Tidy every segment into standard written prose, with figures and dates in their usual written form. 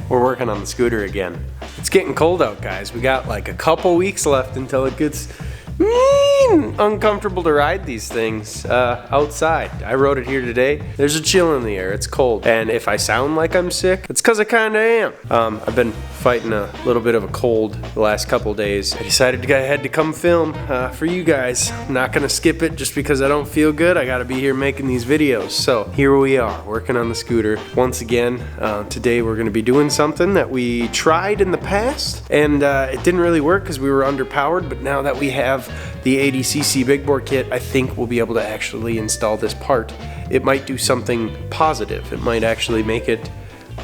We're working on the scooter again. It's getting cold out, guys. We got like a couple weeks left until it gets uncomfortable to ride these things outside. I rode it here today. There's a chill in the air. It's cold. And if I sound like I'm sick, it's because I kind of am. I've been fighting a little bit of a cold the last couple days. I decided I had to come film for you guys. I'm not going to skip it just because I don't feel good. I got to be here making these videos. So here we are, working on the scooter. Once again, today we're going to be doing something that we tried in the past. And it didn't really work because we were underpowered. But now that we have the 80cc big bore kit, I think we'll be able to actually install this part. It might do something positive. It might actually make it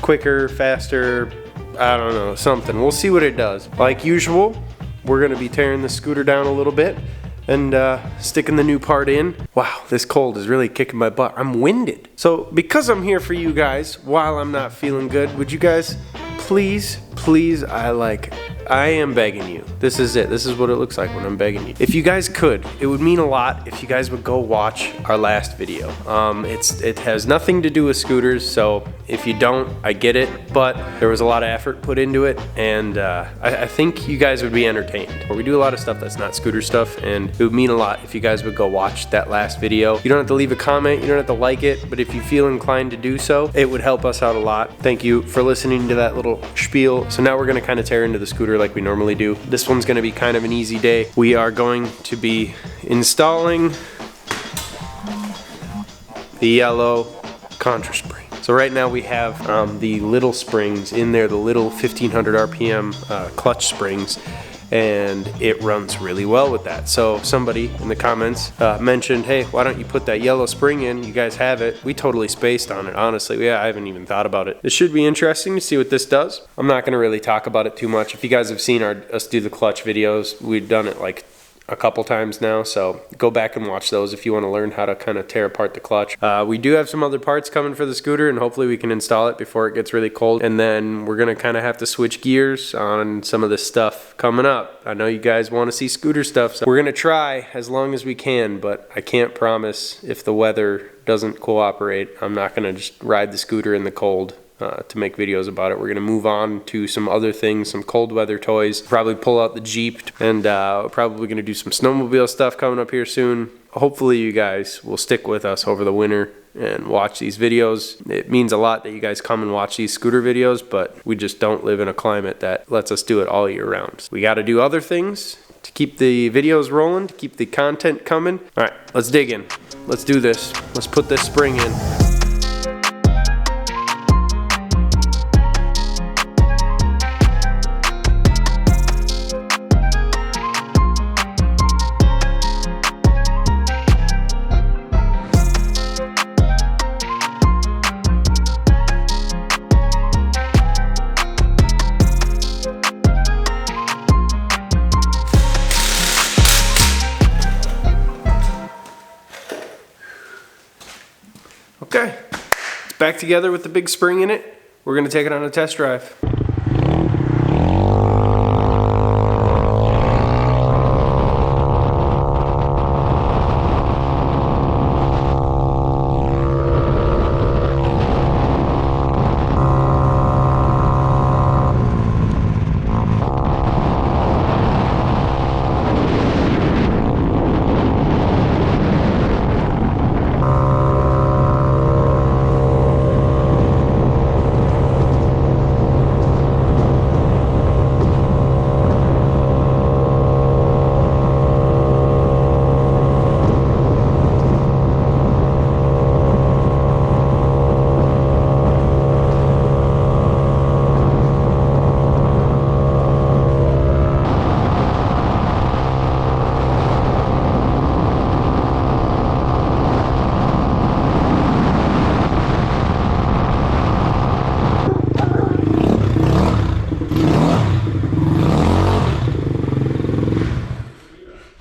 quicker, faster, I don't know, something. We'll see what it does. Like usual, we're gonna be tearing the scooter down a little bit and sticking the new part in. Wow, this cold is really kicking my butt. I'm winded. So because I'm here for you guys while I'm not feeling good, would you guys please, I am begging you. This is it. This is what it looks like when I'm begging you. If you guys could, it would mean a lot if you guys would go watch our last video. It has nothing to do with scooters, so if you don't, I get it, but there was a lot of effort put into it, and I think you guys would be entertained. We do a lot of stuff that's not scooter stuff, and it would mean a lot if you guys would go watch that last video. You don't have to leave a comment, you don't have to like it, but if you feel inclined to do so, it would help us out a lot. Thank you for listening to that little spiel. So now we're gonna kind of tear into the scooter like we normally do. This one's gonna be kind of an easy day. We are going to be installing the yellow contra spring. So right now we have the little springs in there, the little 1500 RPM clutch springs, and it runs really well with that. So somebody in the comments mentioned, hey, why don't you put that yellow spring in? You guys have it. We totally spaced on it, honestly. Yeah, I haven't even thought about it. This should be interesting to see what this does. I'm not gonna really talk about it too much. If you guys have seen us do the clutch videos, we've done it like a couple times now, so go back and watch those if you want to learn how to kind of tear apart the clutch. We do have some other parts coming for the scooter, and hopefully we can install it before it gets really cold, and then we're gonna kind of have to switch gears on some of this stuff coming up. I know you guys want to see scooter stuff, so we're gonna try as long as we can, but I can't promise if the weather doesn't cooperate. I'm not gonna just ride the scooter in the cold to make videos about it. We're gonna move on to some other things, some cold weather toys, probably pull out the Jeep, and probably gonna do some snowmobile stuff coming up here soon. Hopefully you guys will stick with us over the winter and watch these videos. It means a lot that you guys come and watch these scooter videos, but we just don't live in a climate that lets us do it all year round. We gotta do other things to keep the videos rolling, to keep the content coming. All right, let's dig in. Let's do this. Let's put this spring in. Okay, it's back together with the big spring in it. We're gonna take it on a test drive.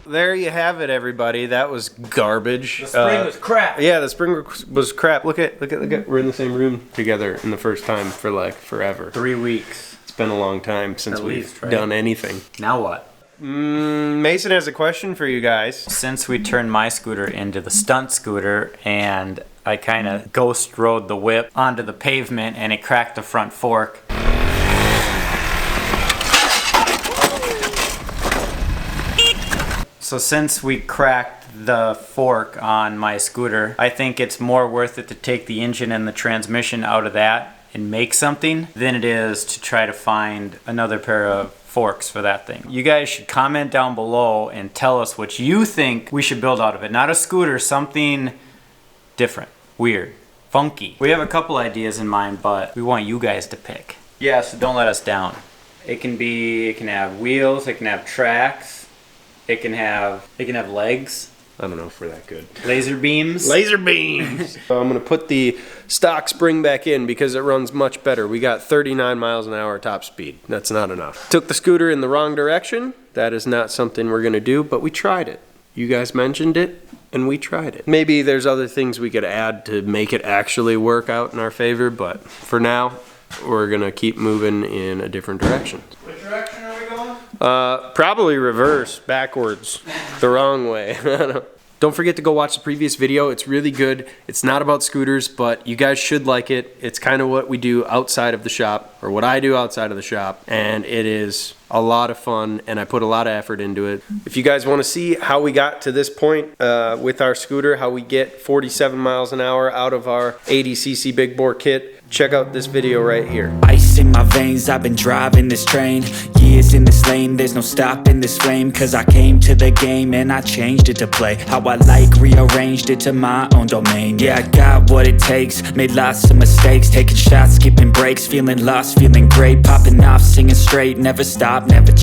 There you have it, everybody. That was garbage. The spring was crap. Yeah, the spring was crap. Look at. We're in the same room together in the first time for like forever. 3 weeks. It's been a long time since we've done anything. Now what? Mason has a question for you guys. Since we turned my scooter into the stunt scooter and I kind of ghost rode the whip onto the pavement and it cracked the front fork, So since we cracked the fork on my scooter, I think it's more worth it to take the engine and the transmission out of that and make something than it is to try to find another pair of forks for that thing. You guys should comment down below and tell us what you think we should build out of it. Not a scooter, something different, weird, funky. We have a couple ideas in mind, but we want you guys to pick. Yeah, so don't let us down. It can have wheels, it can have tracks, it can have legs. I don't know if we're that good. Laser beams. Laser beams! So I'm gonna put the stock spring back in because it runs much better. We got 39 miles an hour top speed. That's not enough. Took the scooter in the wrong direction. That is not something we're gonna do, but we tried it. You guys mentioned it, and we tried it. Maybe there's other things we could add to make it actually work out in our favor, but for now, we're gonna keep moving in a different direction. Which direction are we going? Probably reverse, backwards, the wrong way. Don't forget to go watch the previous video. It's really good. It's not about scooters, but you guys should like it. It's kind of what we do outside of the shop, or what I do outside of the shop, and it is a lot of fun, and I put a lot of effort into it. If you guys want to see how we got to this point with our scooter, how we get 47 miles an hour out of our 80cc big bore kit, check out this video right here. Ice in my veins, I've been driving this train. Years in this lane, there's no stopping this flame. Cause I came to the game and I changed it to play how I like, rearranged it to my own domain. Yeah, I got what it takes, made lots of mistakes, taking shots, skipping breaks, feeling lost, feeling great, popping off, singing straight, never stop, never